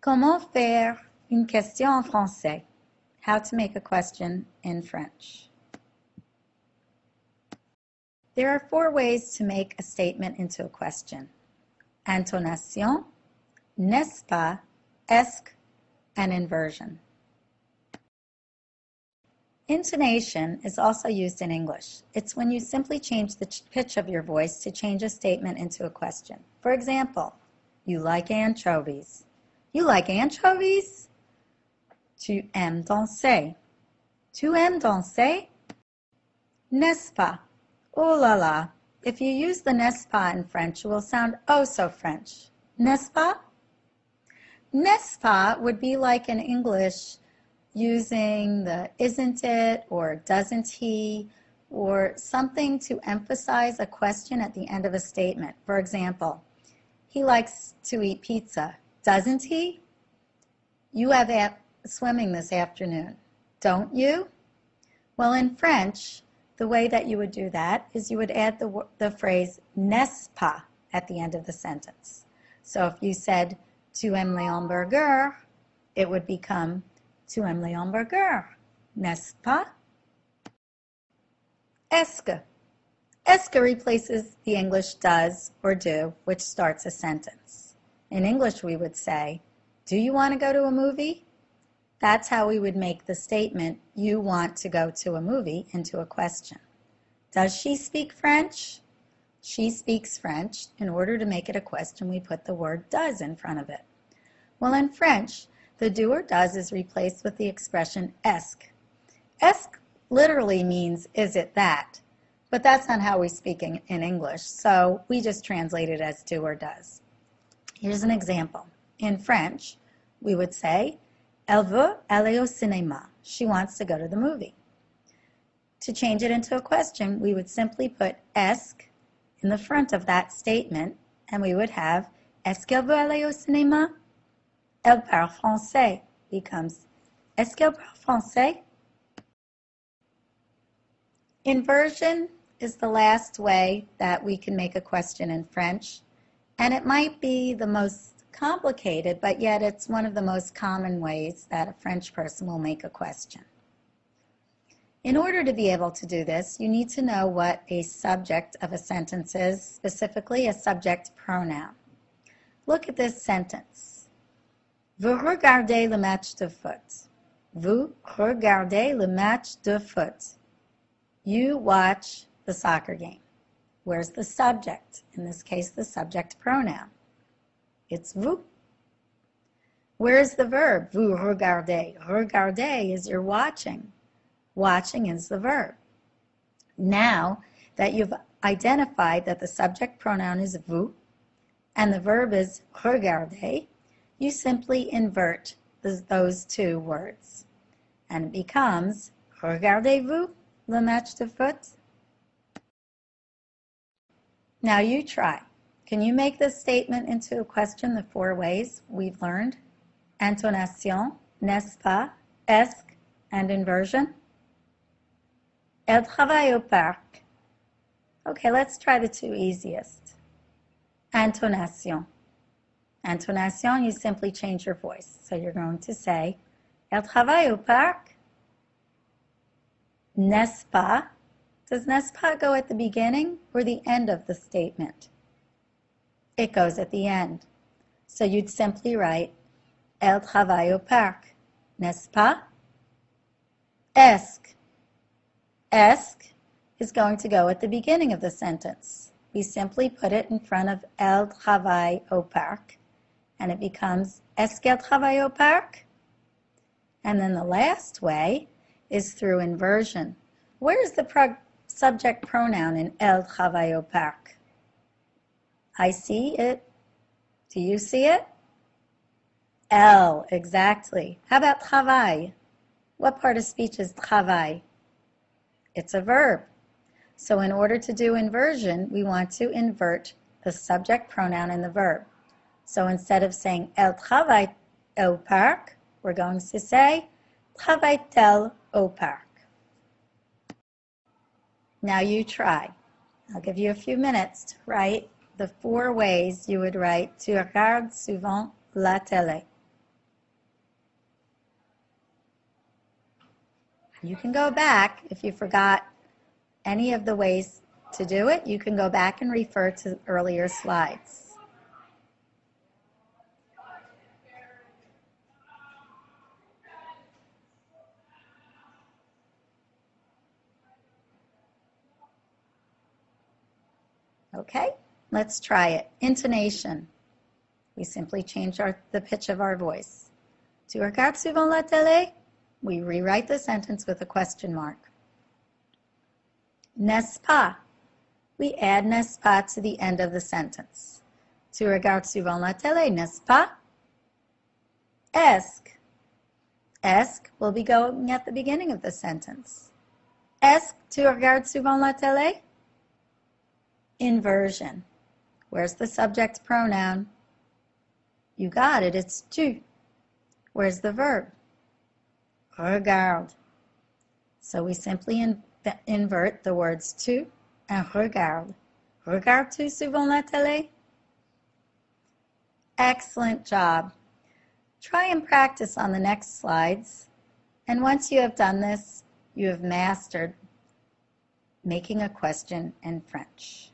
Comment faire une question en français? How to make a question in French. There are 4 ways to make a statement into a question. Intonation, n'est-ce pas, est-ce, and inversion. Intonation is also used in English. It's when you simply change the pitch of your voice to change a statement into a question. For example, you like anchovies. You like anchovies? Tu aimes danser. Tu aimes danser? N'est-ce pas? Oh la la. If you use the n'est-ce pas in French, it will sound oh so French. N'est-ce pas? N'est-ce pas would be like in English using the isn't it or doesn't he or something to emphasize a question at the end of a statement. For example, he likes to eat pizza, doesn't he? You have swimming this afternoon, don't you? Well, in French, the way that you would do that is you would add the phrase n'est-ce pas at the end of the sentence. So if you said tu aimes les hamburgers, it would become tu aimes les hamburgers, n'est-ce pas? Est-ce que. Est-ce que replaces the English does or do, which starts a sentence. In English, we would say, do you want to go to a movie? That's how we would make the statement, you want to go to a movie, into a question. Does she speak French? She speaks French. In order to make it a question, we put the word does in front of it. Well, in French, the do or does is replaced with the expression est-ce. Est-ce literally means is it that, but that's not how we speak in English, so we just translate it as do or does. Here's an example. In French, we would say, elle veut aller au cinéma. She wants to go to the movie. To change it into a question, we would simply put est-ce in the front of that statement, and we would have est-ce qu'elle veut aller au cinéma? Elle parle français becomes est-ce qu'elle parle français? Inversion is the last way that we can make a question in French, and it might be the most complicated, but yet it's one of the most common ways that a French person will make a question. In order to be able to do this, you need to know what a subject of a sentence is, specifically a subject pronoun. Look at this sentence. Vous regardez le match de foot. Vous regardez le match de foot. You watch the soccer game. Where's the subject? In this case, the subject pronoun. It's vous. Where's the verb? Vous regardez. Regardez is you're watching. Watching is the verb. Now that you've identified that the subject pronoun is vous and the verb is regarder, you simply invert those 2 words. And it becomes, regardez-vous le match de foot? Now you try. Can you make this statement into a question the 4 ways we've learned? Intonation, n'est-ce pas, est-ce, and inversion? Elle travaille au parc. Okay, let's try the 2 easiest. Intonation. Intonation, you simply change your voice. So you're going to say, elle travaille au parc. N'est-ce pas? Does n'est-ce pas go at the beginning or the end of the statement? It goes at the end. So you'd simply write, elle travaille au parc. N'est-ce pas? Est-ce. Est-ce is going to go at the beginning of the sentence. We simply put it in front of elle travaille au parc, and it becomes est-ce qu'elle travaille au parc? And then the last way is through inversion. Where's the subject pronoun in elle travaille au parc? I see it. Do you see it? Elle, exactly. How about travail? What part of speech is travail? It's a verb. So in order to do inversion, we want to invert the subject pronoun in the verb. So instead of saying elle travaille au parc, we're going to say travaille-t-elle au parc? Now you try. I'll give you a few minutes to write the 4 ways you would write tu regardes souvent la télé. You can go back if you forgot any of the ways to do it. You can go back and refer to earlier slides. Okay, let's try it. Intonation. We simply change the pitch of our voice. Tu regardes souvent la télé? We rewrite the sentence with a question mark. N'est-ce pas? We add n'est-ce pas to the end of the sentence. Tu regardes souvent la télé, n'est-ce pas? Est-ce. Est-ce will be going at the beginning of the sentence. Est-ce que tu regardes souvent la télé? Inversion. Where's the subject pronoun? You got it, it's tu. Where's the verb? Regarde. So we simply invert the words tu and regarde. Regardes-tu souvent la télé? Excellent job. Try and practice on the next slides. And once you have done this, you have mastered making a question in French.